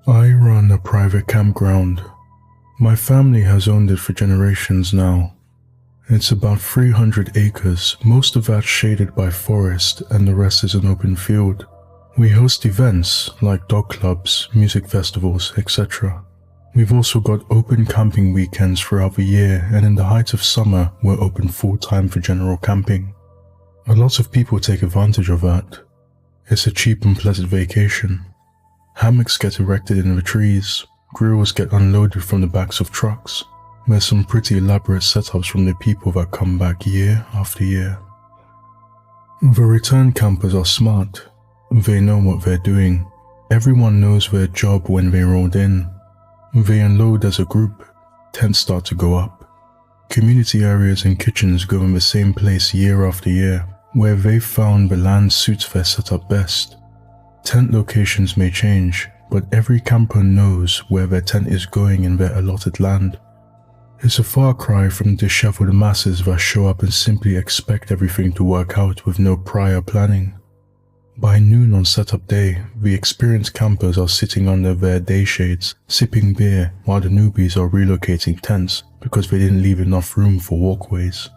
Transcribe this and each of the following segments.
I run a private campground. My family has owned it for generations now. It's about 300 acres, most of that shaded by forest and the rest is an open field. We host events like dog clubs, music festivals, etc. We've also got open camping weekends throughout the year, and in the height of summer, we're open full-time for general camping. A lot of people take advantage of that. It's a cheap and pleasant vacation. Hammocks get erected in the trees, grills get unloaded from the backs of trucks. There's some pretty elaborate setups from the people that come back year after year. The return campers are smart. They know what they're doing. Everyone knows their job when they rolled in. They unload as a group. Tents start to go up. Community areas and kitchens go in the same place year after year, where they've found the land suits their setup best. Tent locations may change, but every camper knows where their tent is going in their allotted land. It's a far cry from the disheveled masses that show up and simply expect everything to work out with no prior planning. By noon on setup day, the experienced campers are sitting under their day shades, sipping beer, while the newbies are relocating tents because they didn't leave enough room for walkways.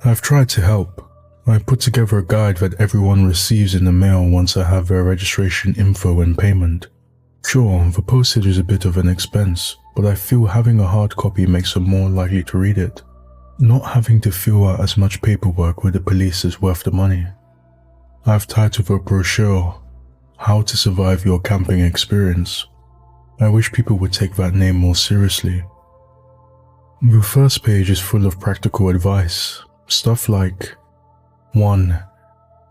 I've tried to help. I put together a guide that everyone receives in the mail once I have their registration info and payment. Sure, the postage is a bit of an expense, but I feel having a hard copy makes them more likely to read it. Not having to fill out as much paperwork with the police is worth the money. I've titled the brochure, How to Survive Your Camping Experience. I wish people would take that name more seriously. The first page is full of practical advice, stuff like 1.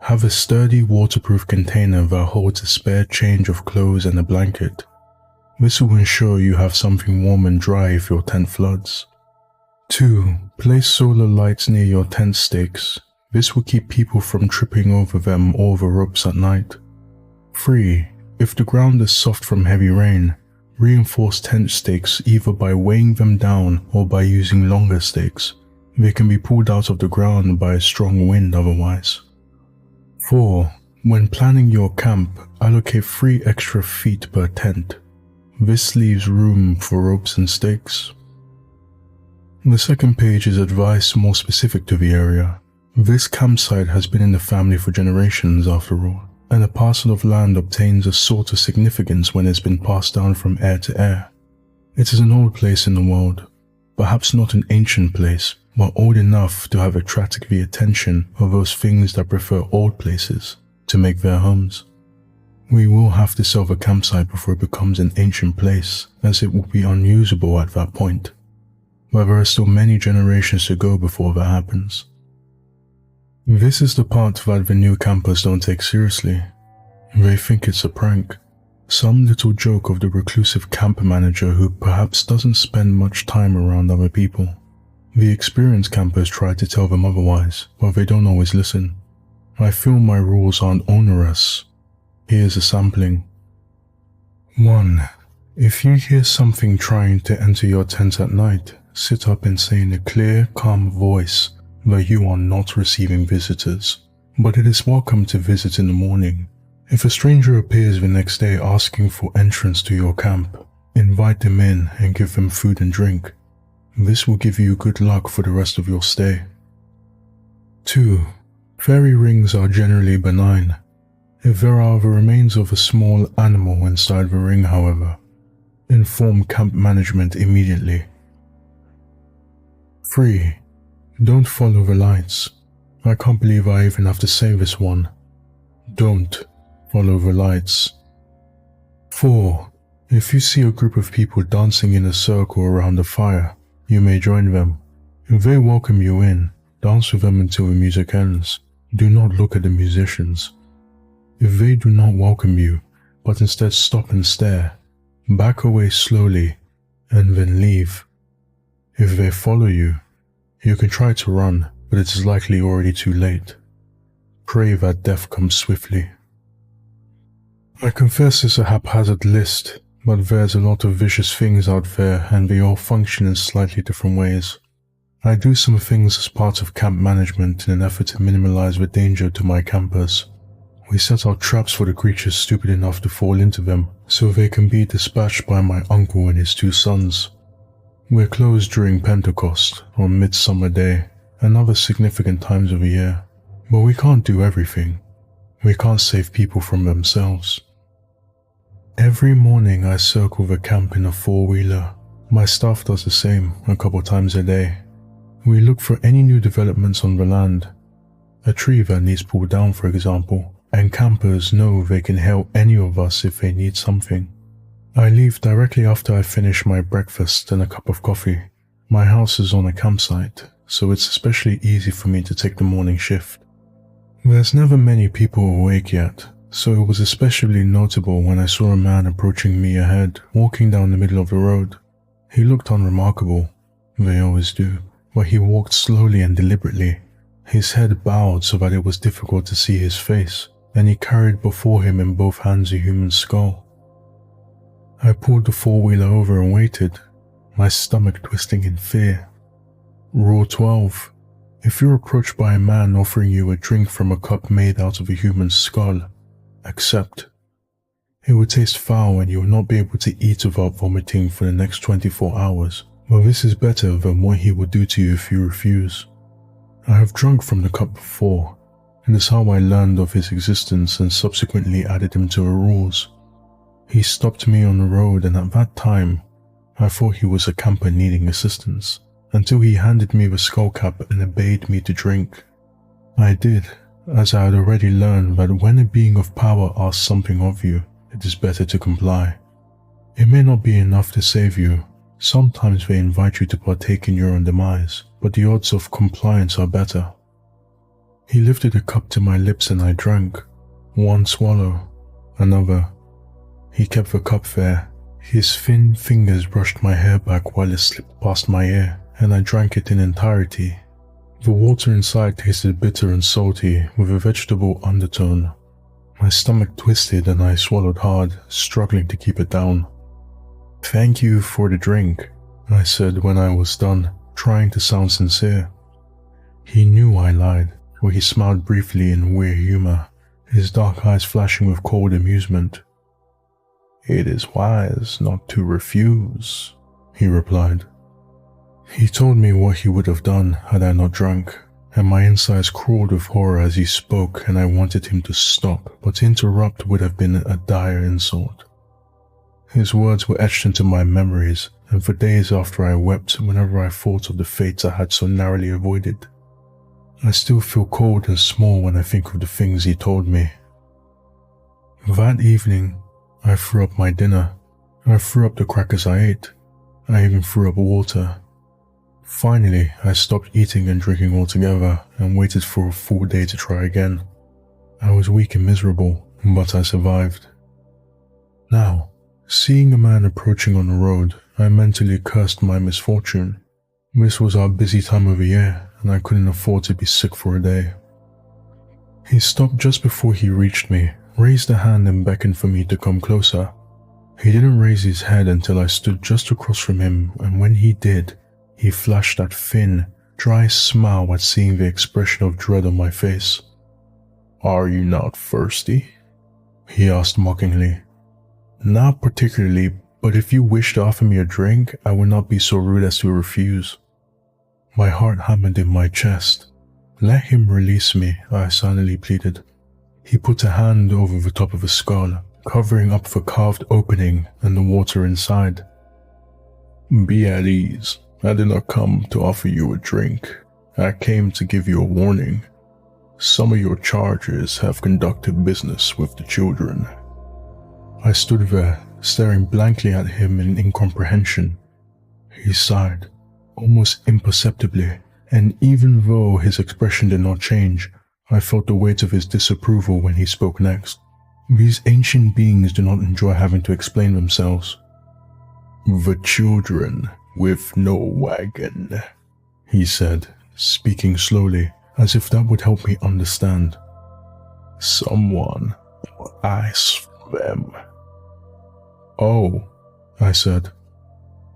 Have a sturdy waterproof container that holds a spare change of clothes and a blanket. This will ensure you have something warm and dry if your tent floods. 2. Place solar lights near your tent stakes. This will keep people from tripping over them or the ropes at night. 3. If the ground is soft from heavy rain, reinforce tent stakes either by weighing them down or by using longer stakes. They can be pulled out of the ground by a strong wind otherwise. 4. When planning your camp, allocate 3 extra feet per tent. This leaves room for ropes and stakes. The second page is advice more specific to the area. This campsite has been in the family for generations after all, and a parcel of land obtains a sort of significance when it's been passed down from heir to heir. It is an old place in the world, perhaps not an ancient place, but old enough to have attracted the attention of those things that prefer old places to make their homes. We will have to sell the campsite before it becomes an ancient place, as it will be unusable at that point. But there are still many generations to go before that happens. This is the part that the new campers don't take seriously. They think it's a prank, some little joke of the reclusive camp manager who perhaps doesn't spend much time around other people. The experienced campers try to tell them otherwise, but they don't always listen. I feel my rules aren't onerous. Here's a sampling. 1. If you hear something trying to enter your tent at night, sit up and say in a clear, calm voice that you are not receiving visitors, but it is welcome to visit in the morning. If a stranger appears the next day asking for entrance to your camp, invite them in and give them food and drink. This will give you good luck for the rest of your stay. 2. Fairy rings are generally benign. If there are the remains of a small animal inside the ring, however, inform camp management immediately. 3. Don't follow the lights. I can't believe I even have to say this one. Don't follow the lights. 4. If you see a group of people dancing in a circle around a fire, you may join them. If they welcome you in, dance with them until the music ends. Do not look at the musicians. If they do not welcome you, but instead stop and stare, back away slowly and then leave. If they follow you, you can try to run, but it is likely already too late. Pray that death comes swiftly. I confess it's a haphazard list, but there's a lot of vicious things out there and they all function in slightly different ways. I do some things as part of camp management in an effort to minimize the danger to my campers. We set out traps for the creatures stupid enough to fall into them, so they can be dispatched by my uncle and his 2 sons. We're closed during Pentecost, on Midsummer Day, and other significant times of the year. But we can't do everything. We can't save people from themselves. Every morning I circle the camp in a 4-wheeler. My staff does the same a couple times a day. We look for any new developments on the land. A tree that needs pulled down, for example, and campers know they can hail any of us if they need something. I leave directly after I finish my breakfast and a cup of coffee. My house is on a campsite, so it's especially easy for me to take the morning shift. There's never many people awake yet, so it was especially notable when I saw a man approaching me ahead, walking down the middle of the road. He looked unremarkable. They always do, but he walked slowly and deliberately. His head bowed so that it was difficult to see his face, and he carried before him in both hands a human skull. I pulled the 4-wheeler over and waited, my stomach twisting in fear. Rule 12. If you're approached by a man offering you a drink from a cup made out of a human skull, accept. It would taste foul and you will not be able to eat without vomiting for the next 24 hours, but this is better than what he would do to you if you refuse. I have drunk from the cup before, and it's how I learned of his existence and subsequently added him to the rules. He stopped me on the road, and at that time, I thought he was a camper needing assistance, until he handed me the skull cap and bade me to drink. I did, as I had already learned that when a being of power asks something of you, it is better to comply. It may not be enough to save you. Sometimes they invite you to partake in your own demise, but the odds of compliance are better. He lifted a cup to my lips and I drank. One swallow, another. He kept the cup there. His thin fingers brushed my hair back while it slipped past my ear, and I drank it in entirety. The water inside tasted bitter and salty, with a vegetable undertone. My stomach twisted and I swallowed hard, struggling to keep it down. "Thank you for the drink," I said when I was done, trying to sound sincere. He knew I lied, for he smiled briefly in weird humor, his dark eyes flashing with cold amusement. "It is wise not to refuse," he replied. He told me what he would have done had I not drunk, and my insides crawled with horror as he spoke, and I wanted him to stop, but to interrupt would have been a dire insult. His words were etched into my memories, and for days after I wept whenever I thought of the fates I had so narrowly avoided. I still feel cold and small when I think of the things he told me. That evening, I threw up my dinner. I threw up the crackers I ate. I even threw up water. Finally, I stopped eating and drinking altogether and waited for a full day to try again. I was weak and miserable, but I survived. Now, seeing a man approaching on the road, I mentally cursed my misfortune. This was our busy time of the year, and I couldn't afford to be sick for a day. He stopped just before he reached me, raised a hand and beckoned for me to come closer. He didn't raise his head until I stood just across from him, and when he did, he flashed that thin, dry smile at seeing the expression of dread on my face. "Are you not thirsty?" he asked mockingly. "Not particularly, but if you wish to offer me a drink, I will not be so rude as to refuse." My heart hammered in my chest. "Let him release me," I silently pleaded. He put a hand over the top of the skull, covering up the carved opening and the water inside. "Be at ease. I did not come to offer you a drink. I came to give you a warning. Some of your charges have conducted business with the children." I stood there, staring blankly at him in incomprehension. He sighed, almost imperceptibly, and even though his expression did not change, I felt the weight of his disapproval when he spoke next. These ancient beings do not enjoy having to explain themselves. "The children with no wagon," he said, speaking slowly, as if that would help me understand. "Someone will ask for them." "Oh," I said.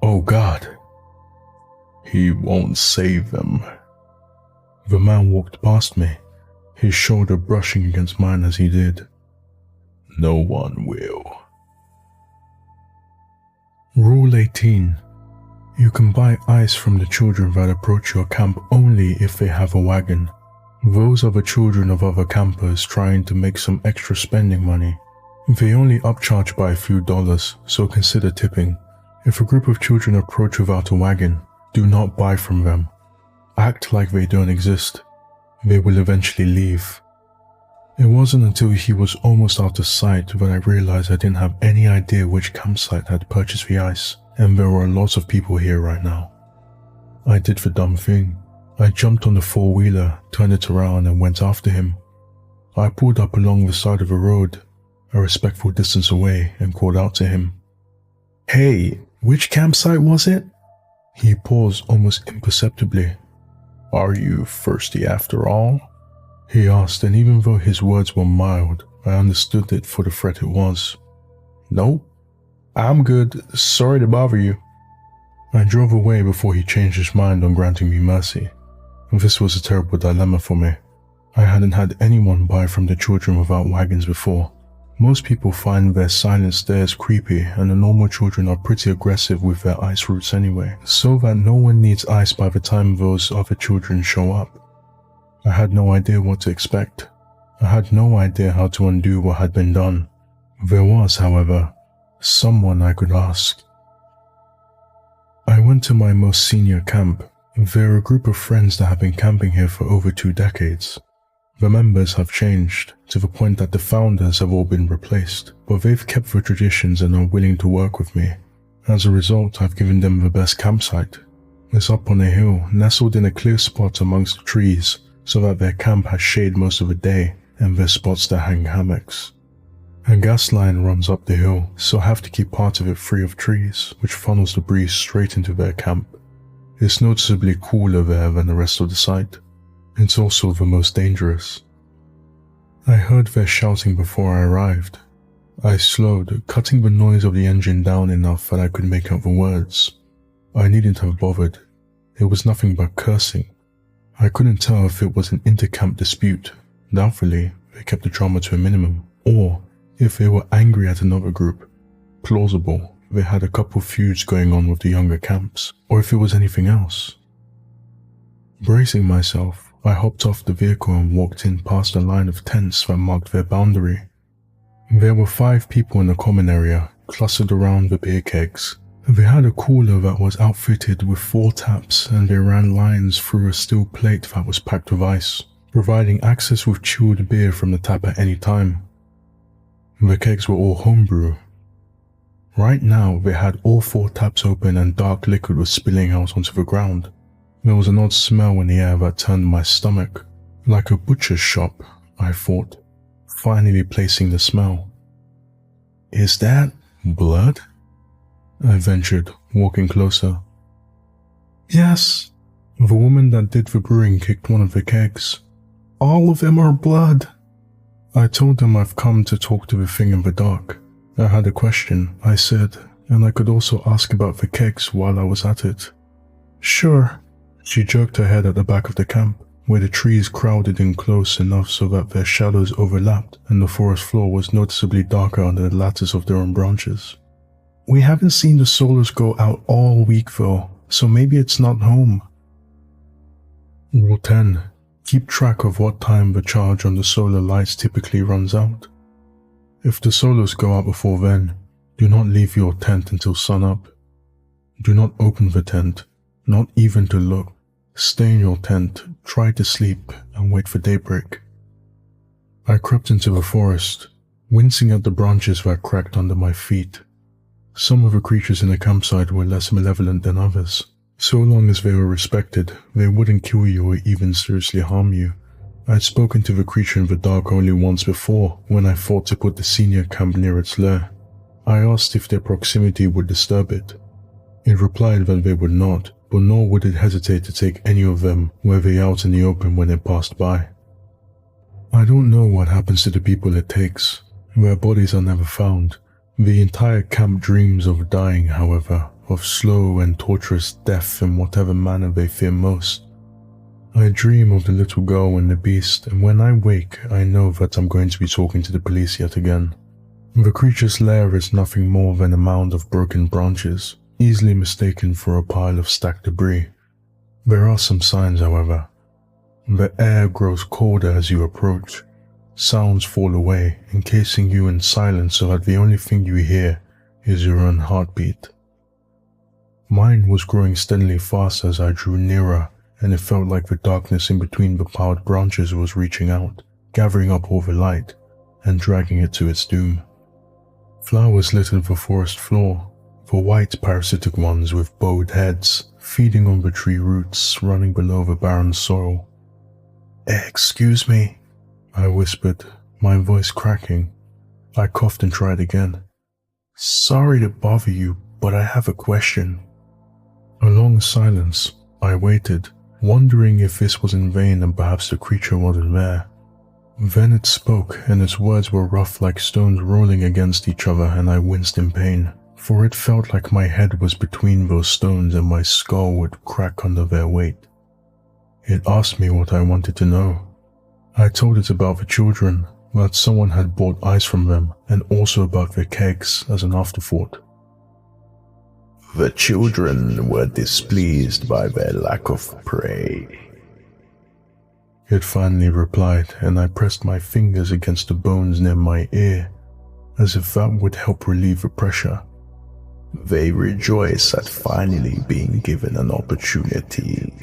"Oh God." "He won't save them." The man walked past me. his shoulder brushing against mine as he did. No one will. Rule 18. You can buy ice from the children that approach your camp only if they have a wagon. Those are the children of other campers trying to make some extra spending money. They only upcharge by a few dollars, so consider tipping. If a group of children approach without a wagon, do not buy from them. Act like they don't exist. They will eventually leave. It wasn't until he was almost out of sight that I realized I didn't have any idea which campsite had purchased the ice, and there were lots of people here right now. I did the dumb thing. I jumped on the four-wheeler, turned it around and went after him. I pulled up along the side of the road, a respectful distance away, and called out to him. Hey, which campsite was it? He paused almost imperceptibly. Are you thirsty after all? He asked, and even though his words were mild, I understood it for the threat it was. Nope. I'm good. Sorry to bother you. I drove away before he changed his mind on granting me mercy. This was a terrible dilemma for me. I hadn't had anyone buy from the children without wagons before. Most people find their silent stares creepy, and the normal children are pretty aggressive with their ice routes anyway, so that no one needs ice by the time those other children show up. I had no idea what to expect. I had no idea how to undo what had been done. There was, however, someone I could ask. I went to my most senior camp. They're a group of friends that have been camping here for over 2 decades. The members have changed, to the point that the founders have all been replaced, but they've kept the traditions and are willing to work with me. As a result, I've given them the best campsite. It's up on a hill, nestled in a clear spot amongst the trees, so that their camp has shade most of the day, and there's spots that hang hammocks. A gas line runs up the hill, so I have to keep part of it free of trees, which funnels the breeze straight into their camp. It's noticeably cooler there than the rest of the site. It's also the most dangerous. I heard their shouting before I arrived. I slowed, cutting the noise of the engine down enough that I could make out the words. I needn't have bothered. It was nothing but cursing. I couldn't tell if it was an inter-camp dispute. Doubtfully, they kept the drama to a minimum. Or if they were angry at another group. Plausible, they had a couple feuds going on with the younger camps. Or if it was anything else. Bracing myself, I hopped off the vehicle and walked in past a line of tents that marked their boundary. There were 5 people in the common area, clustered around the beer kegs. They had a cooler that was outfitted with 4 taps, and they ran lines through a steel plate that was packed with ice, providing access with chilled beer from the tap at any time. The kegs were all homebrew. Right now, they had all 4 taps open and dark liquid was spilling out onto the ground. There was an odd smell in the air that turned my stomach. Like a butcher's shop, I thought, finally placing the smell. Is that blood? I ventured, walking closer. Yes. The woman that did the brewing kicked one of the kegs. All of them are blood. I told them I've come to talk to the thing in the dark. I had a question, I said, and I could also ask about the kegs while I was at it. Sure. She jerked her head at the back of the camp, where the trees crowded in close enough so that their shadows overlapped and the forest floor was noticeably darker under the lattice of their own branches. We haven't seen the solars go out all week though, so maybe it's not home. Rule 10. Keep track of what time the charge on the solar lights typically runs out. If the solars go out before then, do not leave your tent until sunup. Do not open the tent, not even to look. Stay in your tent, try to sleep, and wait for daybreak. I crept into the forest, wincing at the branches that cracked under my feet. Some of the creatures in the campsite were less malevolent than others. So long as they were respected, they wouldn't kill you or even seriously harm you. I'd spoken to the creature in the dark only once before, when I thought to put the senior camp near its lair. I asked if their proximity would disturb it. It replied that they would not, but nor would it hesitate to take any of them were they out in the open when it passed by. I don't know what happens to the people it takes. Their bodies are never found. The entire camp dreams of dying, however, of slow and torturous death in whatever manner they fear most. I dream of the little girl and the beast, and when I wake, I know that I'm going to be talking to the police yet again. The creature's lair is nothing more than a mound of broken branches, easily mistaken for a pile of stacked debris. There are some signs, however. The air grows colder as you approach. Sounds fall away, encasing you in silence so that the only thing you hear is your own heartbeat. Mine was growing steadily faster as I drew nearer, and it felt like the darkness in between the piled branches was reaching out, gathering up all the light, and dragging it to its doom. Flowers littered the forest floor, the white parasitic ones with bowed heads, feeding on the tree roots running below the barren soil. "Excuse me," I whispered, my voice cracking. I coughed and tried again. "Sorry to bother you, but I have a question." A long silence. I waited, wondering if this was in vain and perhaps the creature wasn't there. Then it spoke, and its words were rough like stones rolling against each other, and I winced in pain, for it felt like my head was between those stones and my skull would crack under their weight. It asked me what I wanted to know. I told it about the children, that someone had bought ice from them, and also about the kegs as an afterthought. The children were displeased by their lack of prey. It finally replied, and I pressed my fingers against the bones near my ear, as if that would help relieve the pressure. They rejoice at finally being given an opportunity.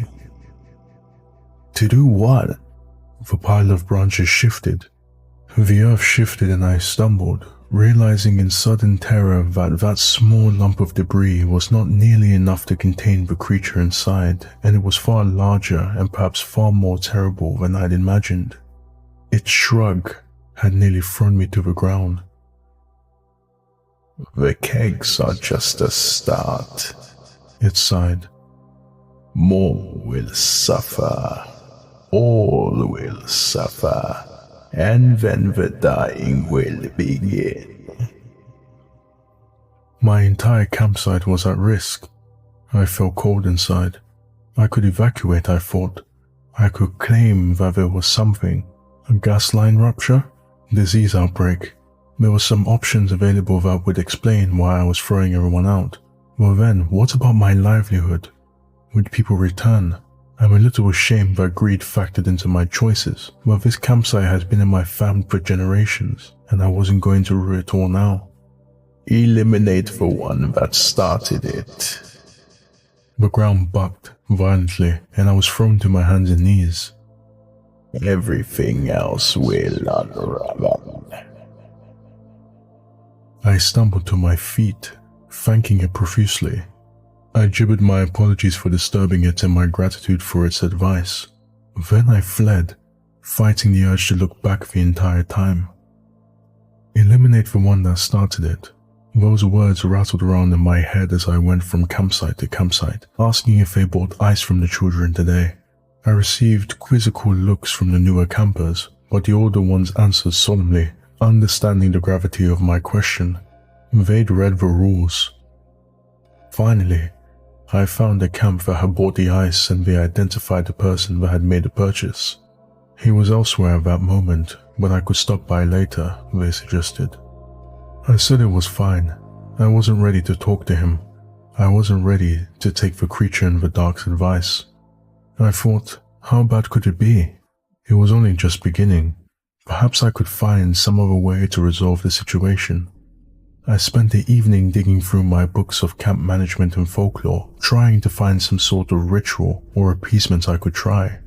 To do what? The pile of branches shifted. The earth shifted and I stumbled, realizing in sudden terror that small lump of debris was not nearly enough to contain the creature inside, and it was far larger and perhaps far more terrible than I'd imagined. Its shrug had nearly thrown me to the ground. The kegs are just a start, it sighed. More will suffer. All will suffer. And then the dying will begin. My entire campsite was at risk. I felt cold inside. I could evacuate, I thought. I could claim that there was something. A gas line rupture? Disease outbreak. There were some options available that would explain why I was throwing everyone out. Well then, what about my livelihood? Would people return? I'm a little ashamed that greed factored into my choices, but this campsite has been in my family for generations, and I wasn't going to rue it all now. Eliminate the one that started it. The ground bucked violently, and I was thrown to my hands and knees. Everything else will unravel. I stumbled to my feet, thanking it profusely. I gibbered my apologies for disturbing it and my gratitude for its advice. Then I fled, fighting the urge to look back the entire time. Eliminate the one that started it. Those words rattled around in my head as I went from campsite to campsite, asking if they bought ice from the children today. I received quizzical looks from the newer campers, but the older ones answered solemnly, understanding the gravity of my question. They'd read the rules. Finally, I found a camp that had bought the ice and they identified the person that had made the purchase. He was elsewhere at that moment, but I could stop by later, they suggested. I said it was fine. I wasn't ready to talk to him. I wasn't ready to take the creature in the dark's advice. I thought, how bad could it be? It was only just beginning. Perhaps I could find some other way to resolve the situation. I spent the evening digging through my books of camp management and folklore, trying to find some sort of ritual or appeasement I could try.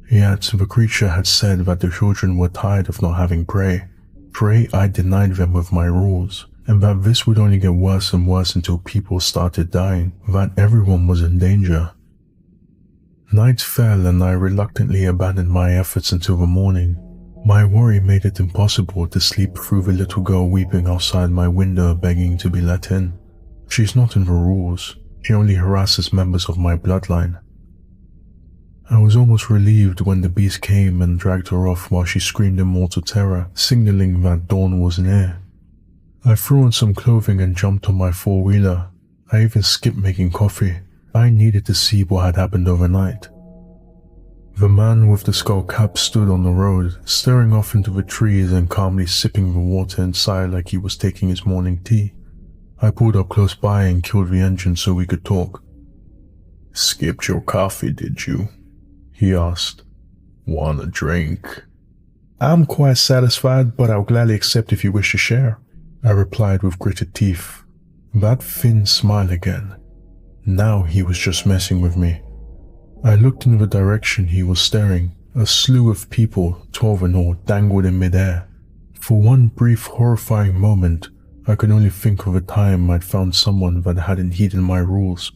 Yet the creature had said that the children were tired of not having prey. Prey I denied them with my rules, and that this would only get worse and worse until people started dying, that everyone was in danger. Night fell and I reluctantly abandoned my efforts until the morning. My worry made it impossible to sleep through the little girl weeping outside my window begging to be let in. She's not in the rules. She only harasses members of my bloodline. I was almost relieved when the beast came and dragged her off while she screamed in mortal terror, signaling that dawn was near. I threw on some clothing and jumped on my four-wheeler. I even skipped making coffee. I needed to see what had happened overnight. The man with the skull cap stood on the road, staring off into the trees and calmly sipping the water inside like he was taking his morning tea. I pulled up close by and killed the engine so we could talk. "Skipped your coffee, did you?" he asked. "Want a drink?" "I'm quite satisfied, but I'll gladly accept if you wish to share," I replied with gritted teeth. That thin smile again. Now he was just messing with me. I looked in the direction he was staring. A slew of people, 12 in all, dangled in midair. For one brief, horrifying moment, I could only think of a time I'd found someone that hadn't heeded my rules.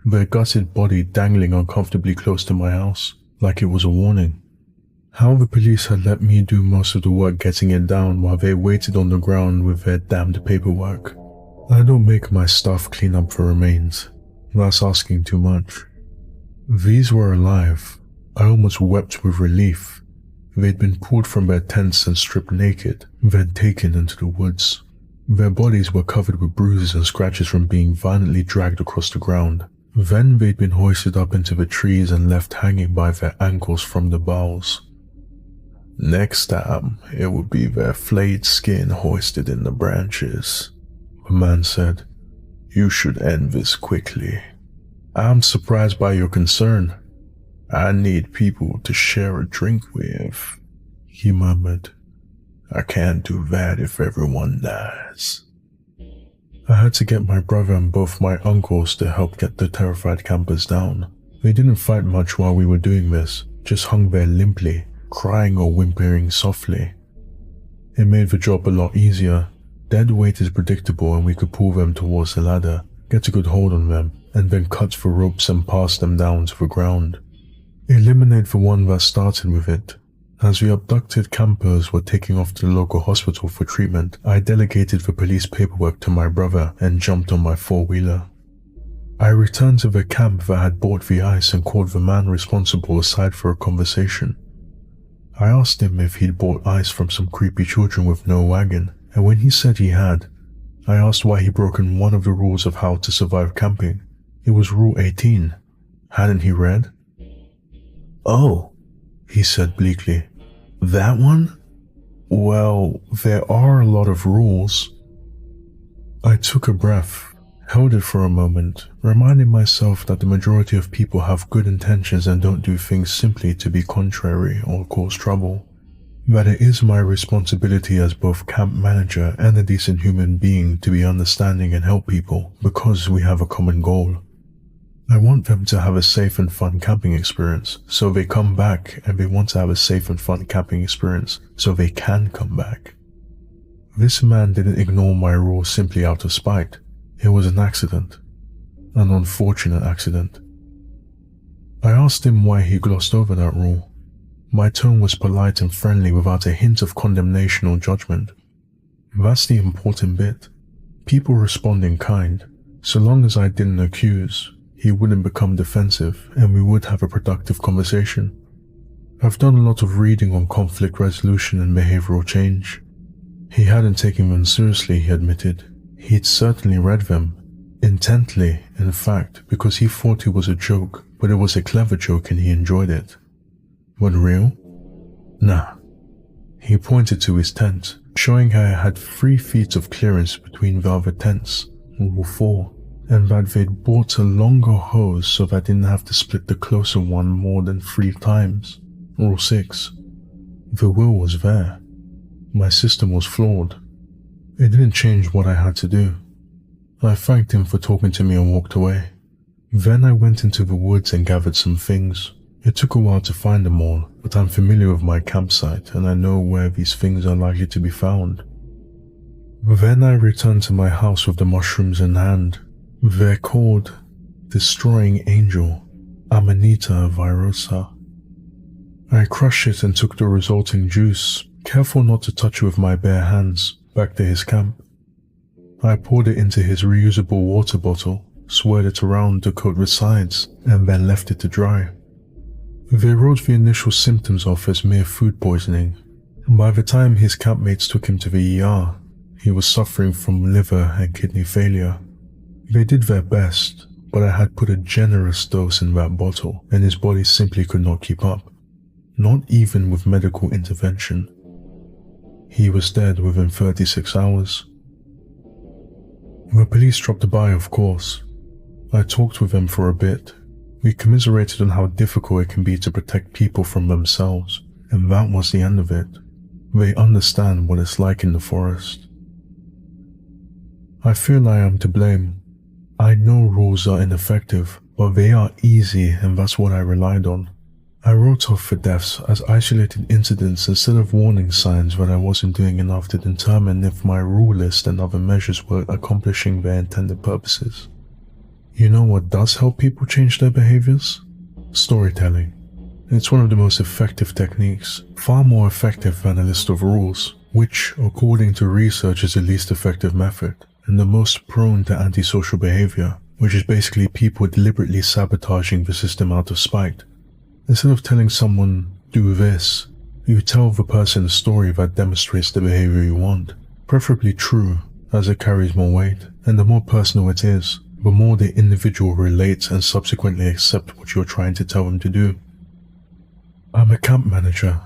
Their gutted body dangling uncomfortably close to my house, like it was a warning. How the police had let me do most of the work getting it down while they waited on the ground with their damned paperwork. I don't make my staff clean up the remains. That's asking too much. These were alive. I almost wept with relief. They'd been pulled from their tents and stripped naked, then taken into the woods. Their bodies were covered with bruises and scratches from being violently dragged across the ground. Then they'd been hoisted up into the trees and left hanging by their ankles from the boughs. "Next time, it would be their flayed skin hoisted in the branches," the man said. "You should end this quickly." "I'm surprised by your concern." "I need people to share a drink with," he murmured. "I can't do that if everyone dies." I had to get my brother and both my uncles to help get the terrified campers down. They didn't fight much while we were doing this, just hung there limply, crying or whimpering softly. It made the job a lot easier. Dead weight is predictable and we could pull them towards the ladder, get a good hold on them, and then cut the ropes and pass them down to the ground. Eliminate the one that started with it. As the abducted campers were taking off to the local hospital for treatment, I delegated the police paperwork to my brother and jumped on my four-wheeler. I returned to the camp that had bought the ice and called the man responsible aside for a conversation. I asked him if he'd bought ice from some creepy children with no wagon, and when he said he had, I asked why he'd broken one of the rules of how to survive camping. It was Rule 18. Hadn't he read? "Oh," he said bleakly. "That one?" "Well, there are a lot of rules." I took a breath, held it for a moment, reminding myself that the majority of people have good intentions and don't do things simply to be contrary or cause trouble. That it is my responsibility as both camp manager and a decent human being to be understanding and help people because we have a common goal. I want them to have a safe and fun camping experience, so they come back, and they want to have a safe and fun camping experience, so they can come back. This man didn't ignore my rule simply out of spite. It was an accident. An unfortunate accident. I asked him why he glossed over that rule. My tone was polite and friendly without a hint of condemnation or judgment. That's the important bit. People respond in kind. So long as I didn't accuse, he wouldn't become defensive and we would have a productive conversation. I've done a lot of reading on conflict resolution and behavioral change. He hadn't taken them seriously, he admitted. He'd certainly read them. Intently, in fact, because he thought it was a joke, but it was a clever joke and he enjoyed it. But real? Nah. He pointed to his tent, showing how it had 3 feet of clearance between the other tents, Rule 4. And that they'd bought a longer hose so that I didn't have to split the closer one more than 3 times. Rule 6. The will was there. My system was flawed. It didn't change what I had to do. I thanked him for talking to me and walked away. Then I went into the woods and gathered some things. It took a while to find them all, but I'm familiar with my campsite and I know where these things are likely to be found. Then I returned to my house with the mushrooms in hand. They're called Destroying Angel, Amanita virosa. I crushed it and took the resulting juice, careful not to touch it with my bare hands, back to his camp. I poured it into his reusable water bottle, swirled it around to coat the sides, and then left it to dry. They wrote the initial symptoms off as mere food poisoning. By the time his campmates took him to the ER, he was suffering from liver and kidney failure. They did their best, but I had put a generous dose in that bottle, and his body simply could not keep up. not even with medical intervention. He was dead within 36 hours. The police dropped by, of course. I talked with them for a bit. We commiserated on how difficult it can be to protect people from themselves, and that was the end of it. They understand what it's like in the forest. I feel I am to blame. I know rules are ineffective, but they are easy, and that's what I relied on. I wrote off the deaths as isolated incidents instead of warning signs that I wasn't doing enough to determine if my rule list and other measures were accomplishing their intended purposes. You know what does help people change their behaviors? Storytelling. It's one of the most effective techniques, far more effective than a list of rules, which, according to research, is the least effective method, and the most prone to antisocial behavior, which is basically people deliberately sabotaging the system out of spite. Instead of telling someone, do this, you tell the person a story that demonstrates the behavior you want, preferably true, as it carries more weight, and the more personal it is, the more the individual relates and subsequently accept what you're trying to tell them to do. I'm a camp manager.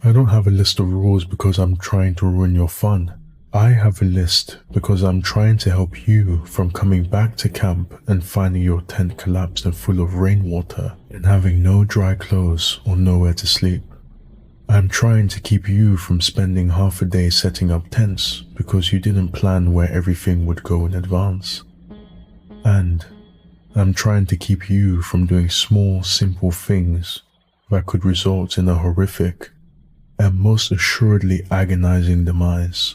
I don't have a list of rules because I'm trying to ruin your fun. I have a list because I'm trying to help you from coming back to camp and finding your tent collapsed and full of rainwater and having no dry clothes or nowhere to sleep. I'm trying to keep you from spending half a day setting up tents because you didn't plan where everything would go in advance. And I'm trying to keep you from doing small, simple things that could result in a horrific and most assuredly agonizing demise.